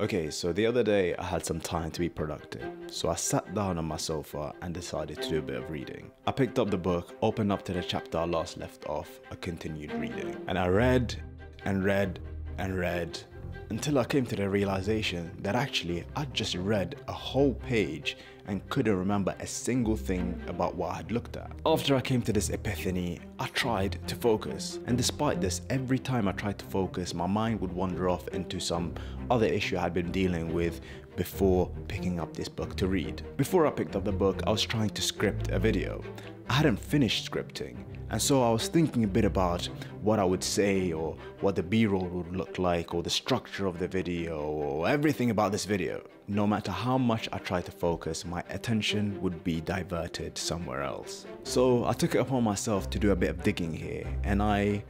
Okay, so the other day I had some time to be productive, so I sat down on my sofa and decided to do a bit of reading. I picked up the book, opened up to the chapter I last left off, I continued reading. And I read and read and read until I came to the realization that actually I'd just read a whole page and couldn't remember a single thing about what I had looked at. After I came to this epiphany, I tried to focus. And despite this, every time I tried to focus, my mind would wander off into some other issue I had been dealing with before picking up this book to read. Before I picked up the book, I was trying to script a video. I hadn't finished scripting, and so I was thinking a bit about what I would say or what the B-roll would look like or the structure of the video or everything about this video. No matter how much I tried to focus, my attention would be diverted somewhere else. So I took it upon myself to do a bit of digging here, and I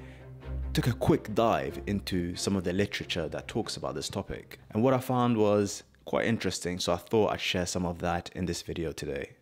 took a quick dive into some of the literature that talks about this topic. And what I found was quite interesting, so I thought I'd share some of that in this video today.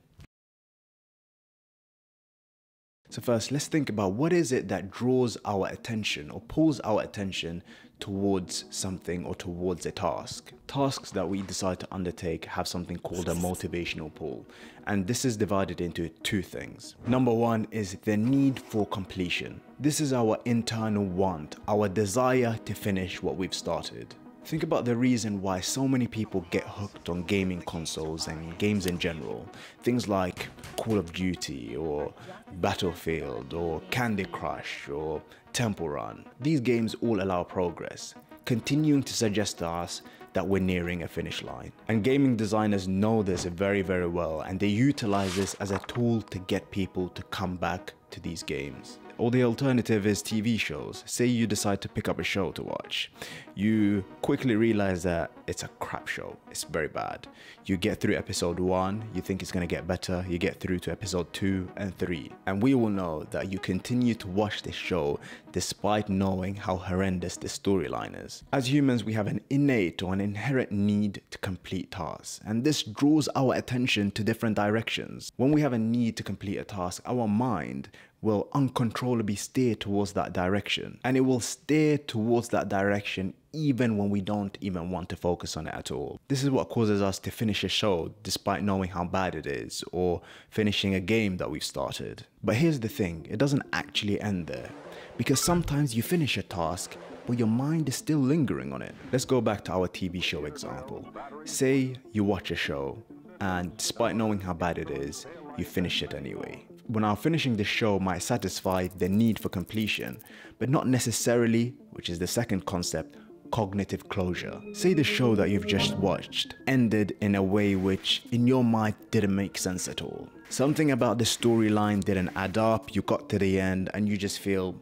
So first, let's think about what is it that draws our attention or pulls our attention towards something or towards a task. Tasks that we decide to undertake have something called a motivational pull, and this is divided into two things. Number one is the need for completion. This is our internal want, our desire to finish what we've started. Think about the reason why so many people get hooked on gaming consoles and games in general. Things like Call of Duty or Battlefield or Candy Crush or Temple Run. These games all allow progress, continuing to suggest to us that we're nearing a finish line. And gaming designers know this very, very well, and they utilize this as a tool to get people to come back to these games. Or the alternative is TV shows. Say you decide to pick up a show to watch. You quickly realize that it's a crap show. It's very bad. You get through episode 1, you think it's gonna get better. You get through to episode 2 and 3. And we all know that you continue to watch this show despite knowing how horrendous the storyline is. As humans, we have an innate or an inherent need to complete tasks. And this draws our attention to different directions. When we have a need to complete a task, our mind will uncontrollably steer towards that direction, and it will steer towards that direction even when we don't even want to focus on it at all. This is what causes us to finish a show despite knowing how bad it is, or finishing a game that we've started. But here's the thing, it doesn't actually end there, because sometimes you finish a task but your mind is still lingering on it. Let's go back to our TV show example. Say you watch a show and despite knowing how bad it is, you finish it anyway. Now, finishing the show might satisfy the need for completion, but not necessarily, which is the second concept, cognitive closure. Say the show that you've just watched ended in a way which in your mind didn't make sense at all. Something about the storyline didn't add up, you got to the end and you just feel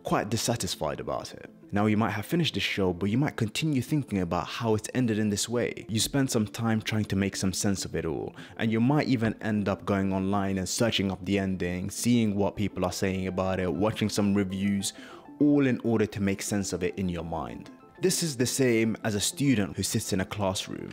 quite dissatisfied about it. Now, you might have finished the show, but you might continue thinking about how it ended in this way. You spend some time trying to make some sense of it all, and you might even end up going online and searching up the ending, seeing what people are saying about it, watching some reviews, all in order to make sense of it in your mind. This is the same as a student who sits in a classroom.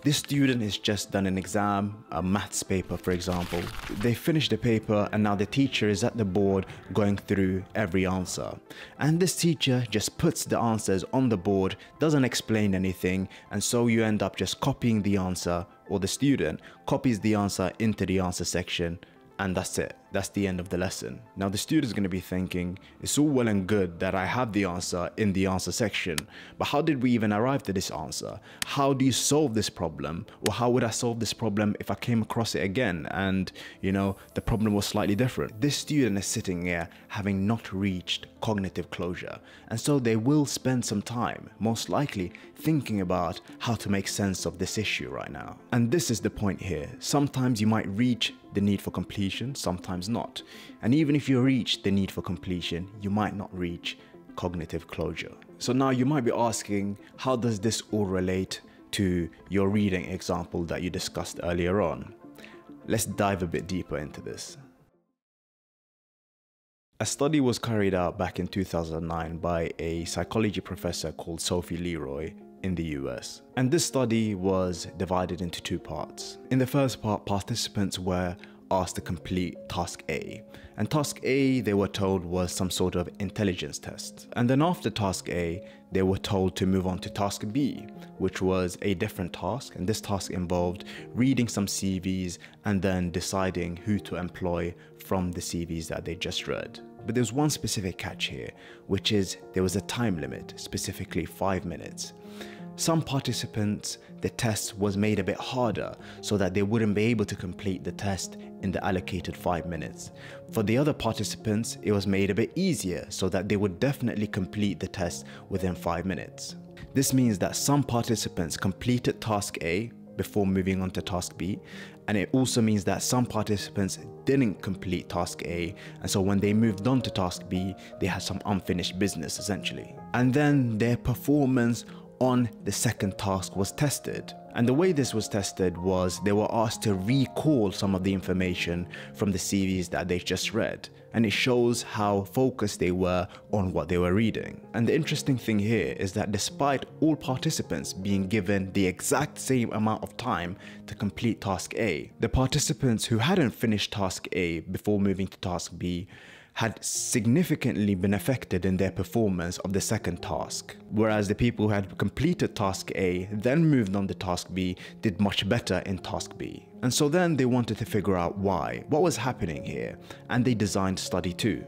This student has just done an exam, a maths paper for example. They finished the paper and now the teacher is at the board going through every answer. And this teacher just puts the answers on the board, doesn't explain anything, and so you end up just copying the answer, or the student copies the answer into the answer section, and that's it. That's the end of the lesson. Now the student is going to be thinking, it's all well and good that I have the answer in the answer section, but how did we even arrive to this answer? How do you solve this problem? Or how would I solve this problem if I came across it again and, the problem was slightly different? This student is sitting here having not reached cognitive closure, and so they will spend some time, most likely, thinking about how to make sense of this issue right now. And this is the point here. Sometimes you might reach the need for completion, sometimes not. And even if you reach the need for completion, you might not reach cognitive closure. So now you might be asking, how does this all relate to your reading example that you discussed earlier on? Let's dive a bit deeper into this. A study was carried out back in 2009 by a psychology professor called Sophie Leroy in the US. And this study was divided into two parts. In the first part, participants were asked to complete task A. And task A, they were told, was some sort of intelligence test. And then after task A, they were told to move on to task B, which was a different task. And this task involved reading some CVs and then deciding who to employ from the CVs that they just read. But there's one specific catch here, which is there was a time limit, specifically 5 minutes. Some participants, the test was made a bit harder so that they wouldn't be able to complete the test in the allocated 5 minutes. For the other participants, it was made a bit easier so that they would definitely complete the test within 5 minutes. This means that some participants completed task A before moving on to task B, and it also means that some participants didn't complete task A, and so when they moved on to task B, they had some unfinished business essentially. And then their performance on the second task was tested. And the way this was tested was they were asked to recall some of the information from the CVs that they just read. And it shows how focused they were on what they were reading. And the interesting thing here is that despite all participants being given the exact same amount of time to complete task A, the participants who hadn't finished task A before moving to task B had significantly been affected in their performance of the second task, whereas the people who had completed task A then moved on to task B did much better in task B. And so then they wanted to figure out why, what was happening here, and they designed study 2.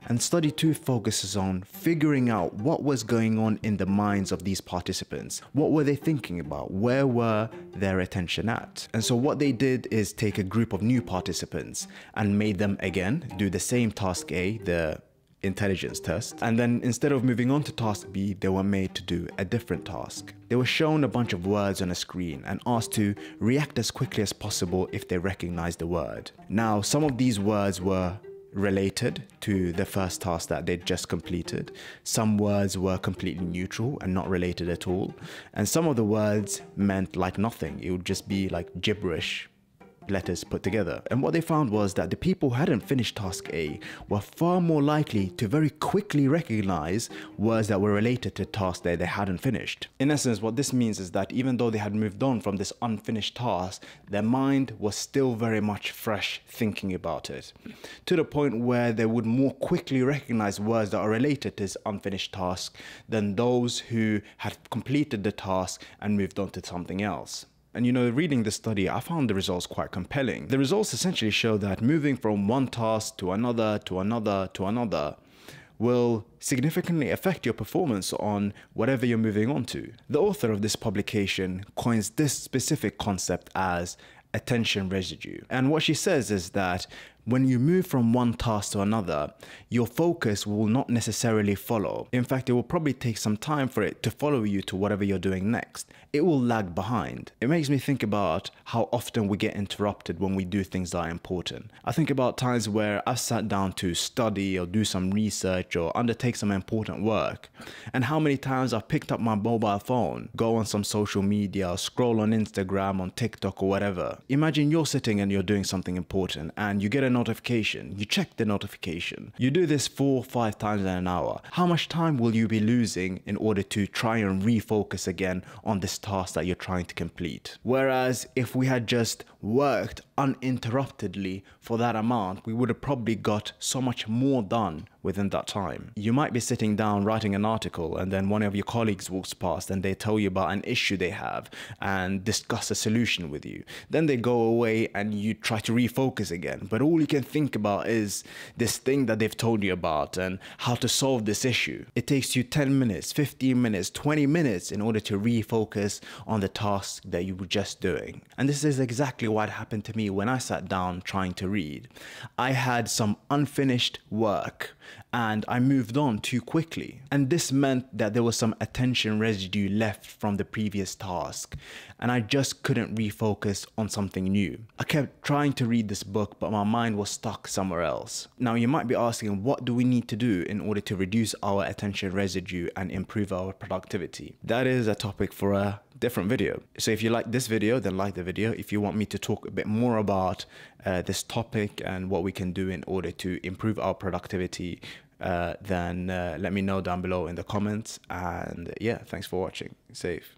And study 2 focuses on figuring out what was going on in the minds of these participants. What were they thinking about? Where were their attention at? And so what they did is take a group of new participants and made them again do the same task A, the intelligence test. And then instead of moving on to task B, they were made to do a different task. They were shown a bunch of words on a screen and asked to react as quickly as possible if they recognized the word. Now, some of these words were related to the first task that they'd just completed. Some words were completely neutral and not related at all. And some of the words meant like nothing. It would just be like gibberish letters put together. And what they found was that the people who hadn't finished task A were far more likely to very quickly recognize words that were related to tasks that they hadn't finished. In essence, what this means is that even though they had moved on from this unfinished task, their mind was still very much fresh thinking about it, to the point where they would more quickly recognize words that are related to this unfinished task than those who had completed the task and moved on to something else. And you know, reading this study, I found the results quite compelling. The results essentially show that moving from one task to another, to another, to another will significantly affect your performance on whatever you're moving on to. The author of this publication coins this specific concept as attention residue. And what she says is that when you move from one task to another, your focus will not necessarily follow. In fact, it will probably take some time for it to follow you to whatever you're doing next. It will lag behind. It makes me think about how often we get interrupted when we do things that are important. I think about times where I've sat down to study or do some research or undertake some important work, and how many times I've picked up my mobile phone, go on some social media, scroll on Instagram, on TikTok or whatever. Imagine you're sitting and you're doing something important and you get a notification, you check the notification. You do this 4 or 5 times in an hour. How much time will you be losing in order to try and refocus again on this task that you're trying to complete? Whereas if we had just worked uninterruptedly for that amount, we would have probably got so much more done within that time. You might be sitting down writing an article and then one of your colleagues walks past and they tell you about an issue they have and discuss a solution with you. Then they go away and you try to refocus again, but all you can think about is this thing that they've told you about and how to solve this issue. It takes you 10 minutes, 15 minutes, 20 minutes in order to refocus on the task that you were just doing. And this is exactly what happened to me when I sat down trying to read. I had some unfinished work and I moved on too quickly. And this meant that there was some attention residue left from the previous task, and I just couldn't refocus on something new. I kept trying to read this book, but my mind was stuck somewhere else. Now you might be asking, what do we need to do in order to reduce our attention residue and improve our productivity? That is a topic for a different video. So if you like this video, then like the video. If you want me to talk a bit more about this topic and what we can do in order to improve our productivity, then let me know down below in the comments. And yeah, thanks for watching. Safe.